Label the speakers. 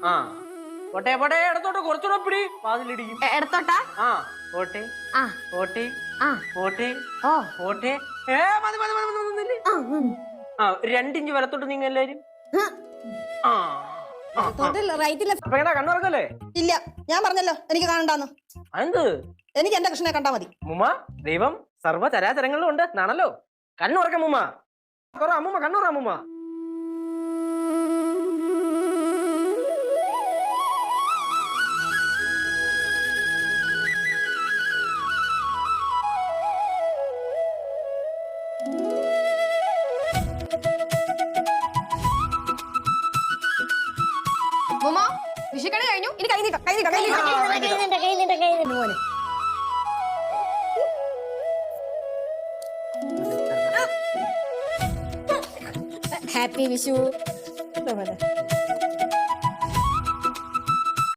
Speaker 1: ആ പോട്ടെ പോട്ടെ ഇടത്തോട്ട് കുറച്ചുകൂടെ പിടി വാതിലിടിക്കും.
Speaker 2: എടുത്തോട്ടാ?
Speaker 1: ആ പോട്ടെ
Speaker 2: ആ
Speaker 1: പോട്ടെ
Speaker 2: ആ
Speaker 1: പോട്ടെ
Speaker 2: ഓ
Speaker 1: പോട്ടെ. മതി മതി മതി മതി നില്ല്. ആ 2 ഇഞ്ച് വലത്തോട്ട് നീങ്ങ എല്ലാരും. ആ
Speaker 2: റൈറ്റില്ല.
Speaker 1: അപ്പൊ എങ്ങടാ കണ്ണുറക്കല്ലേ?
Speaker 2: ഇല്ല, ഞാൻ പറഞ്ഞല്ലോ എനിക്ക് കാണണ്ടാന്ന്.
Speaker 1: എന്ത്?
Speaker 2: എനിക്ക് എന്റെ കൃഷ്ണനെ കണ്ടാ മതി.
Speaker 1: മുമ്മ ദൈവം സർവ്വ ചരാചരങ്ങളിലും ഉണ്ട് എന്നാണല്ലോ. കണ്ണുറക്കം മുമ്മ. അമ്മൂമ്മ കണ്ണുറ അമ്മൂമ്മ.
Speaker 2: മോമോ വിഷുക്കണി കഴിഞ്ഞു, ഇനി കൈ നീട്ടാം, കൈ നീട്ടാം, കൈ നീട്ടാം. മോനെ ഹാപ്പി വിഷു.